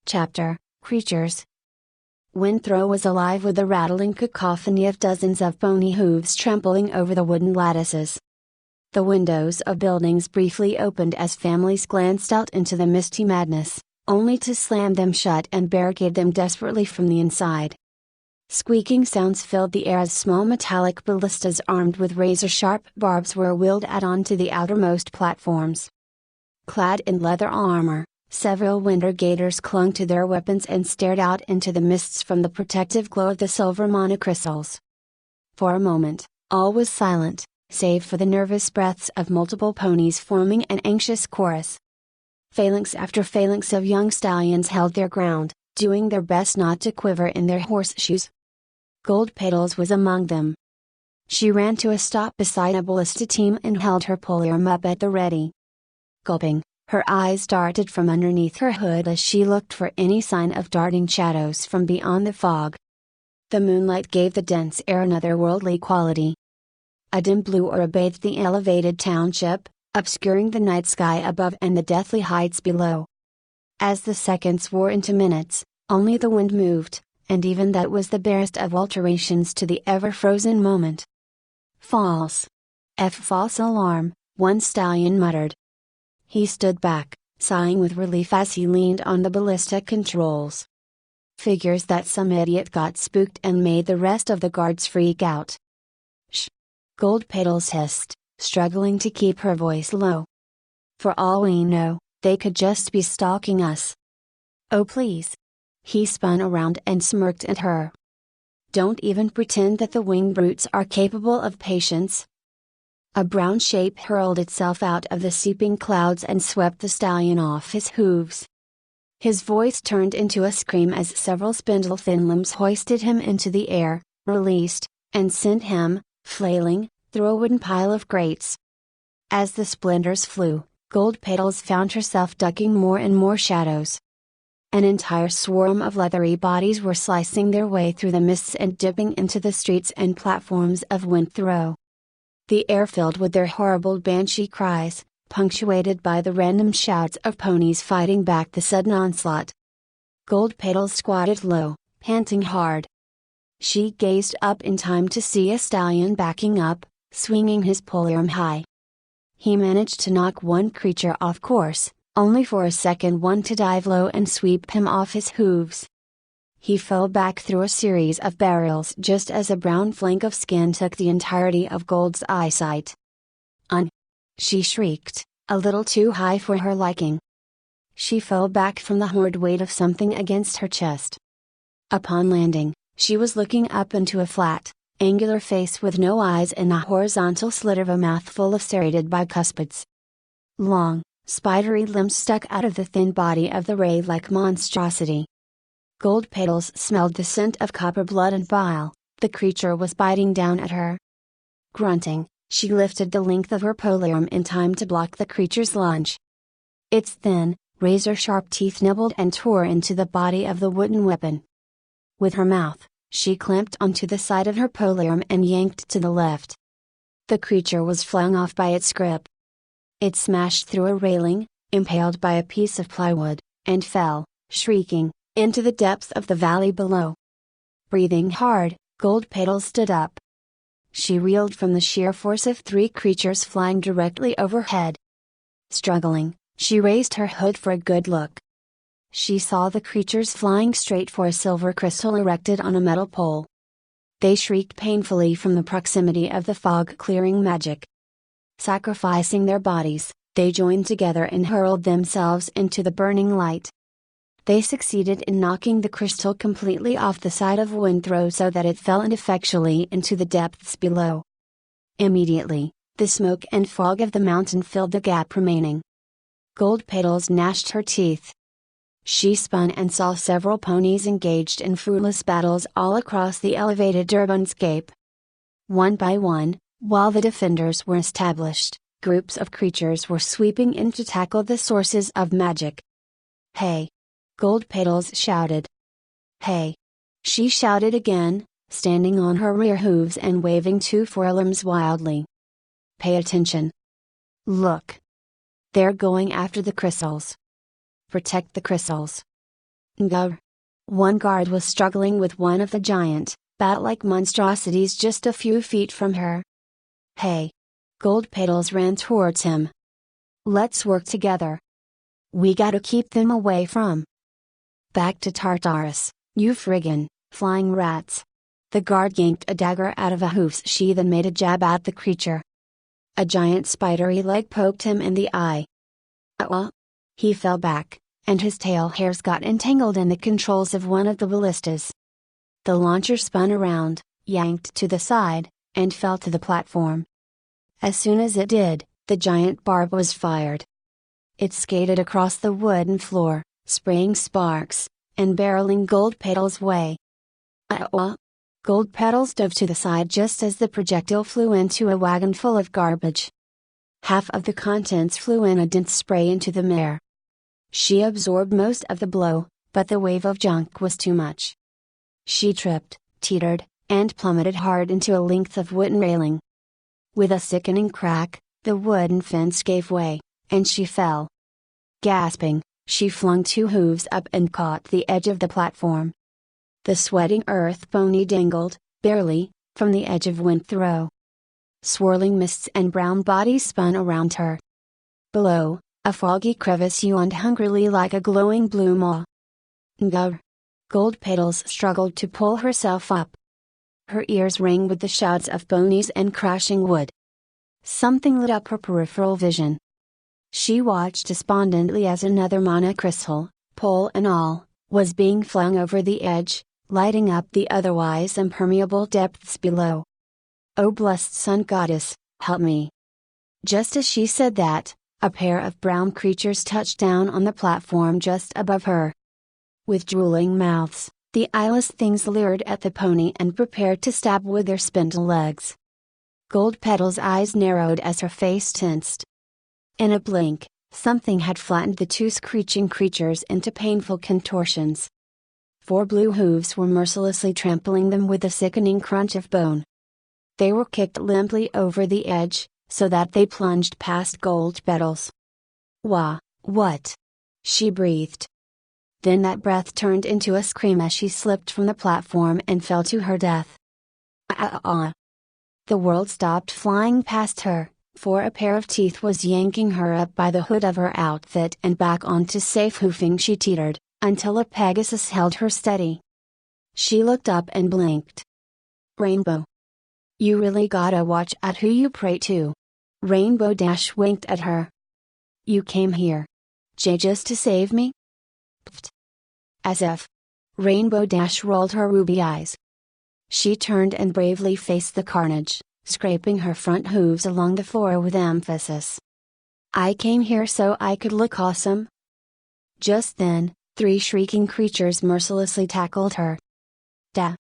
Chapter, Creatures. Windthrow was alive with the rattling cacophony of dozens of bony hooves trampling over the wooden lattices. The windows of buildings briefly opened as families glanced out into the misty madness, only to slam them shut and barricade them desperately from the inside. Squeaking sounds filled the air as small metallic ballistas armed with razor-sharp barbs were wheeled out onto the outermost platforms. Clad in leather armor, several winter gators clung to their weapons and stared out into the mists from the protective glow of the silver monocrystals. For a moment, all was silent, save for the nervous breaths of multiple ponies forming an anxious chorus. Phalanx after phalanx of young stallions held their ground, doing their best not to quiver in their horseshoes. Gold Petals was among them. She ran to a stop beside a ballista team and held her polearm up at the ready. Gulping, her eyes darted from underneath her hood as she looked for any sign of darting shadows from beyond the fog. The moonlight gave the dense air another worldly quality. A dim blue aura bathed the elevated township, obscuring the night sky above and the deathly heights below. As the seconds wore into minutes, only the wind moved, and even that was the barest of alterations to the ever-frozen moment. False. False alarm, one stallion muttered. He stood back, sighing with relief as he leaned on the ballista controls. Figures that some idiot got spooked and made the rest of the guards freak out. Shh! Gold Petals hissed, struggling to keep her voice low. For all we know, they could just be stalking us. Oh please! He spun around and smirked at her. Don't even pretend that the winged brutes are capable of patience. A brown shape hurled itself out of the seeping clouds and swept the stallion off his hooves. His voice turned into a scream as several spindle-thin limbs hoisted him into the air, released, and sent him, flailing, through a wooden pile of grates. As the splinters flew, Gold Petals found herself ducking more and more shadows. An entire swarm of leathery bodies were slicing their way through the mists and dipping into the streets and platforms of Windthrow. The air filled with their horrible banshee cries, punctuated by the random shouts of ponies fighting back the sudden onslaught. Gold Petals squatted low, panting hard. She gazed up in time to see a stallion backing up, swinging his polearm high. He managed to knock one creature off course, only for a second one to dive low and sweep him off his hooves. He fell back through a series of barrels just as a brown flank of skin took the entirety of Gold's eyesight. She shrieked, a little too high for her liking. She fell back from the horrid weight of something against her chest. Upon landing, she was looking up into a flat, angular face with no eyes and a horizontal slit of a mouth full of serrated bicuspids. Long, spidery limbs stuck out of the thin body of the ray-like monstrosity. Gold Petals smelled the scent of copper blood and bile. The creature was biting down at her. Grunting, she lifted the length of her polearm in time to block the creature's lunge. Its thin, razor-sharp teeth nibbled and tore into the body of the wooden weapon. With her mouth, she clamped onto the side of her polearm and yanked to the left. The creature was flung off by its grip. It smashed through a railing, impaled by a piece of plywood, and fell, shrieking, into the depths of the valley below. Breathing hard, Gold Petals stood up. She reeled from the sheer force of three creatures flying directly overhead. Struggling, she raised her hood for a good look. She saw the creatures flying straight for a silver crystal erected on a metal pole. They shrieked painfully from the proximity of the fog-clearing magic. Sacrificing their bodies, they joined together and hurled themselves into the burning light. They succeeded in knocking the crystal completely off the side of Windthrow so that it fell ineffectually into the depths below. Immediately, the smoke and fog of the mountain filled the gap remaining. Gold Petals gnashed her teeth. She spun and saw several ponies engaged in fruitless battles all across the elevated urbanscape. One by one, while the defenders were established, groups of creatures were sweeping in to tackle the sources of magic. Hey! Gold Petals shouted. Hey! She shouted again, standing on her rear hooves and waving two forearms wildly. Pay attention. Look! They're going after the crystals. Protect the crystals. Ngurr. One guard was struggling with one of the giant, bat-like monstrosities just a few feet from her. Hey! Gold Petals ran towards him. Let's work together. We gotta keep them away from. Back to Tartarus, you friggin' flying rats. The guard yanked a dagger out of a hoof's sheath and made a jab at the creature. A giant spidery leg poked him in the eye. He fell back, and his tail hairs got entangled in the controls of one of the ballistas. The launcher spun around, yanked to the side, and fell to the platform. As soon as it did, the giant barb was fired. It skated across the wooden floor, spraying sparks, and barreling Gold Petals' way. Gold Petals dove to the side just as the projectile flew into a wagon full of garbage. Half of the contents flew in a dense spray into the mare. She absorbed most of the blow, but the wave of junk was too much. She tripped, teetered, and plummeted hard into a length of wooden railing. With a sickening crack, the wooden fence gave way, and she fell. Gasping, she flung two hooves up and caught the edge of the platform. The sweating earth pony dangled, barely, from the edge of Windthrow. Swirling mists and brown bodies spun around her. Below, a foggy crevice yawned hungrily like a glowing blue maw. Ngurr! Gold Petals struggled to pull herself up. Her ears rang with the shouts of ponies and crashing wood. Something lit up her peripheral vision. She watched despondently as another monocrystal, pole and all, was being flung over the edge, lighting up the otherwise impermeable depths below. Oh blessed sun goddess, help me! Just as she said that, a pair of brown creatures touched down on the platform just above her. With drooling mouths, the eyeless things leered at the pony and prepared to stab with their spindle legs. Gold Petals' eyes narrowed as her face tensed. In a blink, something had flattened the two screeching creatures into painful contortions. Four blue hooves were mercilessly trampling them with a sickening crunch of bone. They were kicked limply over the edge, so that they plunged past Gold Petals. Wah, what? She breathed. Then that breath turned into a scream as she slipped from the platform and fell to her death. The world stopped flying past her, for a pair of teeth was yanking her up by the hood of her outfit and back onto safe hoofing. She teetered, until a Pegasus held her steady. She looked up and blinked. Rainbow. You really gotta watch out who you pray to. Rainbow Dash winked at her. You came here, Jay, just to save me? Pfft. As if. Rainbow Dash rolled her ruby eyes. She turned and bravely faced the carnage, scraping her front hooves along the floor with emphasis. I came here so I could look awesome. Just then, three shrieking creatures mercilessly tackled her. Da!